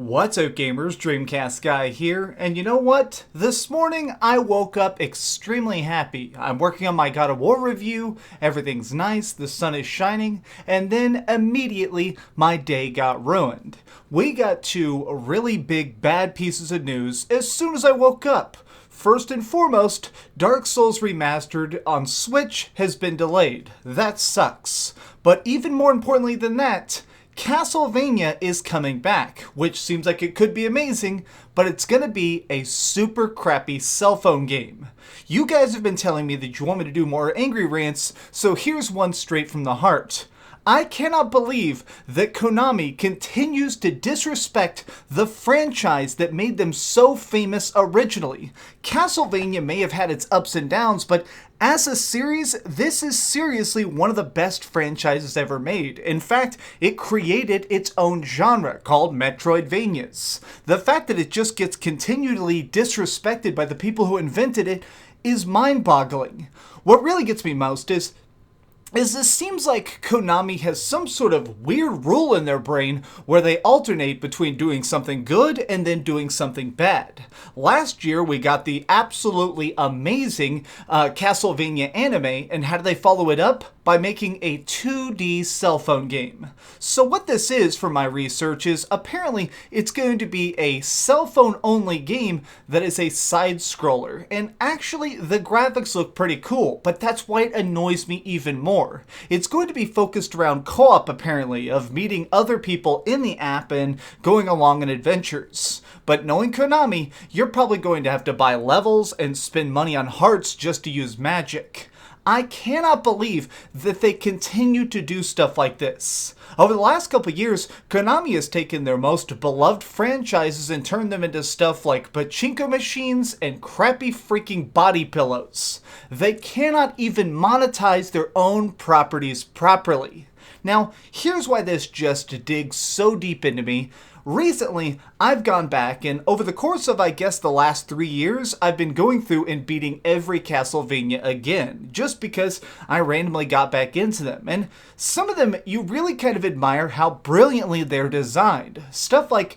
What's up, gamers? DreamcastGuy here, and you know what? This morning I woke up extremely happy. I'm working on my God of War review, everything's nice, the sun is shining, and then immediately my day got ruined. We got two really big bad pieces of news as soon as I woke up. First and foremost, Dark Souls Remastered on Switch has been delayed. That sucks. But even more importantly than that, Castlevania is coming back, which seems like it could be amazing, but it's gonna be a super crappy cell phone game. You guys have been telling me that you want me to do more angry rants, so here's one straight from the heart. I cannot believe that Konami continues to disrespect the franchise that made them so famous originally. Castlevania may have had its ups and downs, but as a series, this is seriously one of the best franchises ever made. In fact, it created its own genre called Metroidvanias. The fact that it just gets continually disrespected by the people who invented it is mind-boggling. What really gets me most is this seems like Konami has some sort of weird rule in their brain where they alternate between doing something good and then doing something bad. Last year, we got the absolutely amazing Castlevania anime, and how do they follow it up? By making a 2D cell phone game. So what this is, from my research, is apparently it's going to be a cell phone only game that is a side scroller. And actually, the graphics look pretty cool, but that's why it annoys me even more. It's going to be focused around co-op, apparently, of meeting other people in the app and going along on adventures. But knowing Konami, you're probably going to have to buy levels and spend money on hearts just to use magic. I cannot believe that they continue to do stuff like this. Over the last couple years, Konami has taken their most beloved franchises and turned them into stuff like pachinko machines and crappy freaking body pillows. They cannot even monetize their own properties properly. Now, here's why this just digs so deep into me. Recently, I've gone back, and over the course of, I guess, the last 3 years, I've been going through and beating every Castlevania again, just because I randomly got back into them. And some of them, you really kind of admire how brilliantly they're designed. Stuff like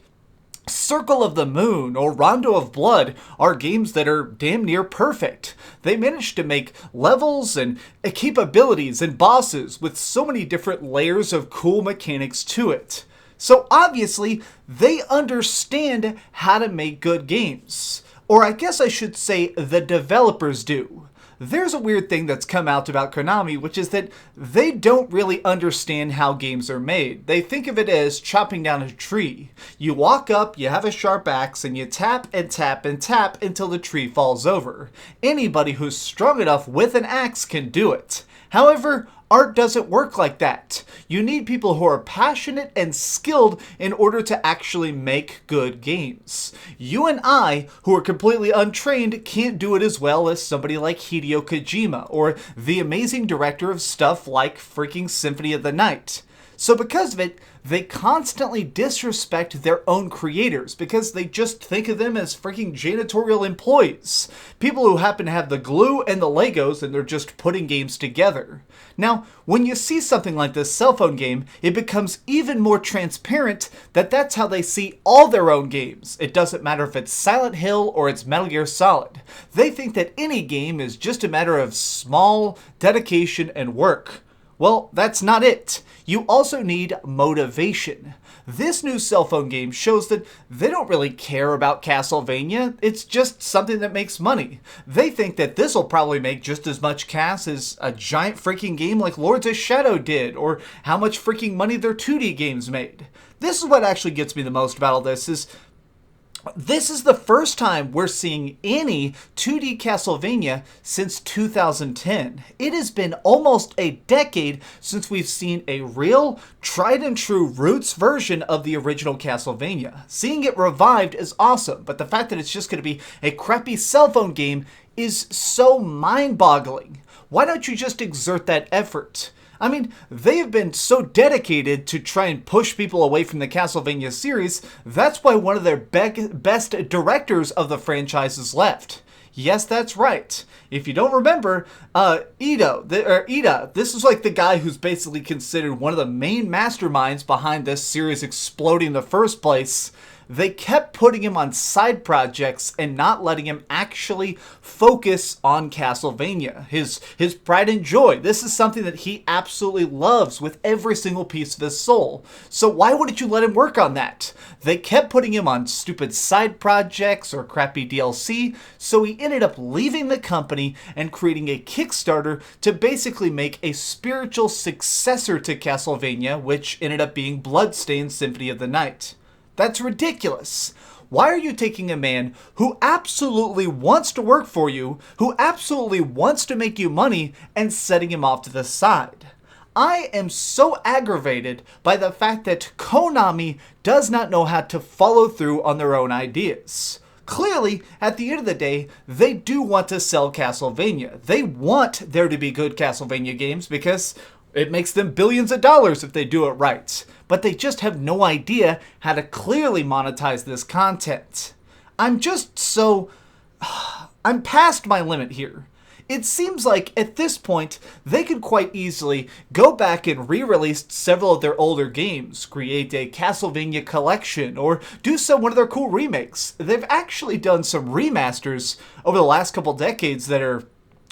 Circle of the Moon or Rondo of Blood are games that are damn near perfect. They managed to make levels and capabilities and bosses with so many different layers of cool mechanics to it. So obviously, they understand how to make good games. Or I guess I should say the developers do. There's a weird thing that's come out about Konami, which is that they don't really understand how games are made. They think of it as chopping down a tree. You walk up, you have a sharp axe, and you tap and tap and tap until the tree falls over. Anybody who's strong enough with an axe can do it. However, art doesn't work like that. You need people who are passionate and skilled in order to actually make good games. You and I, who are completely untrained, can't do it as well as somebody like Hideo Kojima or the amazing director of stuff like freaking Symphony of the Night. So because of it, they constantly disrespect their own creators because they just think of them as freaking janitorial employees. People who happen to have the glue and the Legos and they're just putting games together. Now, when you see something like this cell phone game, it becomes even more transparent that that's how they see all their own games. It doesn't matter if it's Silent Hill or it's Metal Gear Solid. They think that any game is just a matter of small dedication and work. Well, that's not it. You also need motivation. This new cell phone game shows that they don't really care about Castlevania. It's just something that makes money. They think that this will probably make just as much cash as a giant freaking game like Lords of Shadow did, or how much freaking money their 2D games made. This is what actually gets me the most about all this is this is the first time we're seeing any 2D Castlevania since 2010. It has been almost a decade since we've seen a real, tried and true roots version of the original Castlevania. Seeing it revived is awesome, but the fact that it's just going to be a crappy cell phone game is so mind-boggling. Why don't you just exert that effort? I mean, they have been so dedicated to try and push people away from the Castlevania series, that's why one of their best directors of the franchise has left. Yes, that's right. If you don't remember, Ida, this is like the guy who's basically considered one of the main masterminds behind this series exploding in the first place. They kept putting him on side projects and not letting him actually focus on Castlevania, his pride and joy. This is something that he absolutely loves with every single piece of his soul. So why wouldn't you let him work on that? They kept putting him on stupid side projects or crappy DLC, so he ended up leaving the company and creating a Kickstarter to basically make a spiritual successor to Castlevania, which ended up being Bloodstained Symphony of the Night. That's ridiculous. Why are you taking a man who absolutely wants to work for you, who absolutely wants to make you money, and setting him off to the side? I am so aggravated by the fact that Konami does not know how to follow through on their own ideas. Clearly, at the end of the day, they do want to sell Castlevania. They want there to be good Castlevania games because it makes them billions of dollars if they do it right. But they just have no idea how to clearly monetize this content. I'm past my limit here. It seems like at this point, they could quite easily go back and re-release several of their older games, create a Castlevania collection, or do one of their cool remakes. They've actually done some remasters over the last couple decades that are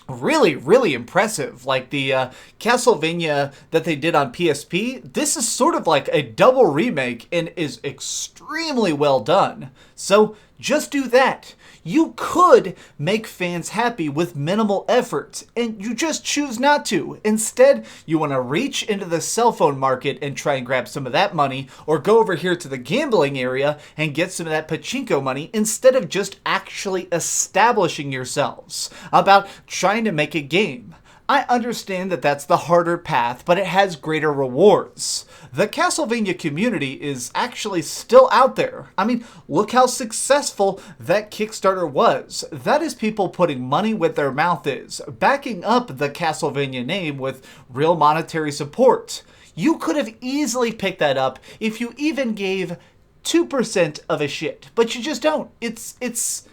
really, really impressive. Like the Castlevania that they did on PSP, this is sort of like a double remake and is extremely well done. So just do that. You could make fans happy with minimal effort, and you just choose not to. Instead, you want to reach into the cell phone market and try and grab some of that money, or go over here to the gambling area and get some of that pachinko money, instead of just actually establishing yourselves about trying to make a game. I understand that that's the harder path, but it has greater rewards. The Castlevania community is actually still out there. I mean, look how successful that Kickstarter was. That is people putting money where their mouth is, backing up the Castlevania name with real monetary support. You could have easily picked that up if you even gave 2% of a shit, but you just don't. It's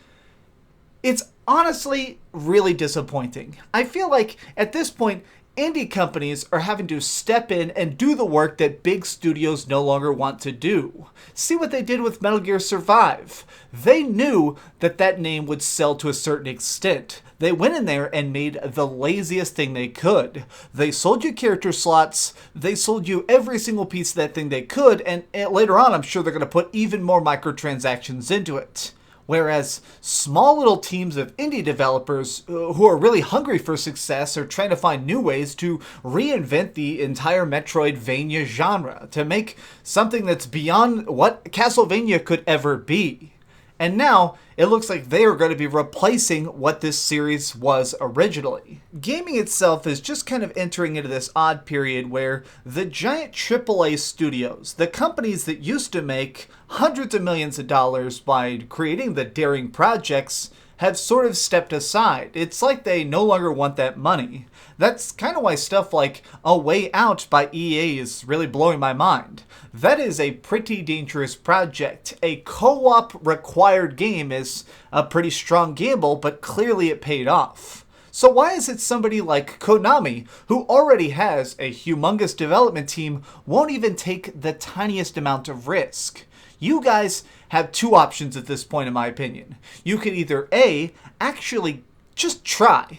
honestly really disappointing. I feel like at this point, indie companies are having to step in and do the work that big studios no longer want to do. See what they did with Metal Gear Survive. They knew that that name would sell to a certain extent. They went in there and made the laziest thing they could. They sold you character slots, they sold you every single piece of that thing they could, and later on I'm sure they're going to put even more microtransactions into it. Whereas small little teams of indie developers who are really hungry for success are trying to find new ways to reinvent the entire Metroidvania genre, to make something that's beyond what Castlevania could ever be. And now, it looks like they are going to be replacing what this series was originally. Gaming itself is just kind of entering into this odd period where the giant AAA studios, the companies that used to make hundreds of millions of dollars by creating the daring projects, have sort of stepped aside. It's like they no longer want that money. That's kind of why stuff like A Way Out by EA is really blowing my mind. That is a pretty dangerous project. A co-op required game is a pretty strong gamble, but clearly it paid off. So why is it somebody like Konami, who already has a humongous development team, won't even take the tiniest amount of risk? You guys have two options at this point, in my opinion. You could either A, actually just try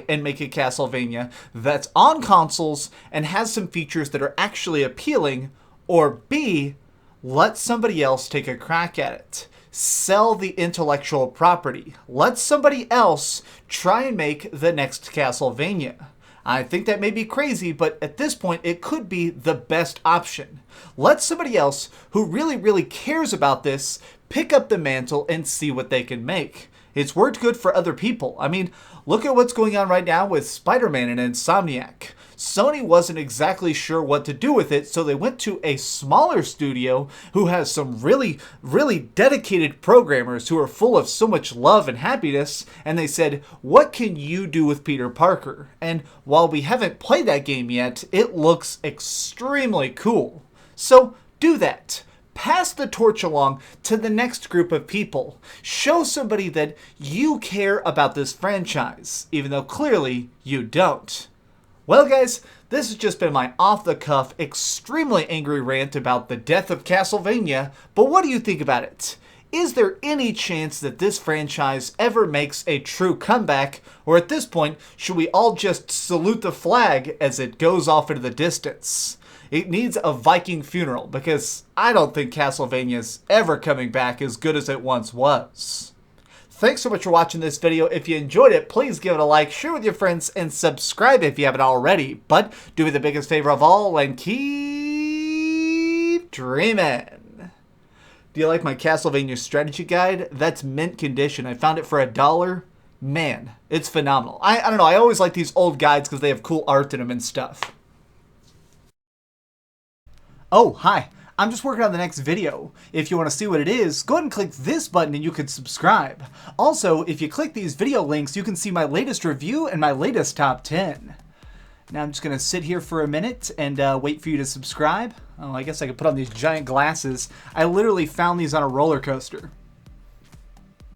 and make a Castlevania that's on consoles and has some features that are actually appealing, or B, let somebody else take a crack at it. Sell the intellectual property. Let somebody else try and make the next Castlevania. I think that may be crazy, but at this point, it could be the best option. Let somebody else who really, really cares about this pick up the mantle and see what they can make. It's worked good for other people. I mean, look at what's going on right now with Spider-Man and Insomniac. Sony wasn't exactly sure what to do with it, so they went to a smaller studio who has some really, really dedicated programmers who are full of so much love and happiness, and they said, what can you do with Peter Parker? And while we haven't played that game yet, it looks extremely cool. So do that. Pass the torch along to the next group of people. Show somebody that you care about this franchise, even though clearly you don't. Well guys, this has just been my off-the-cuff, extremely angry rant about the death of Castlevania, but what do you think about it? Is there any chance that this franchise ever makes a true comeback, or at this point, should we all just salute the flag as it goes off into the distance? It needs a Viking funeral, because I don't think Castlevania's ever coming back as good as it once was. Thanks so much for watching this video. If you enjoyed it, please give it a like, share with your friends, and subscribe if you haven't already. But do me the biggest favor of all and keep dreaming. Do you like my Castlevania strategy guide? That's mint condition. I found it for $1. Man, it's phenomenal. I don't know. I always like these old guides because they have cool art in them and stuff. Oh, hi. I'm just working on the next video. If you want to see what it is, go ahead and click this button and you can subscribe. Also, if you click these video links, you can see my latest review and my latest top 10. Now I'm just going to sit here for a minute and wait for you to subscribe. Oh, I guess I could put on these giant glasses. I literally found these on a roller coaster.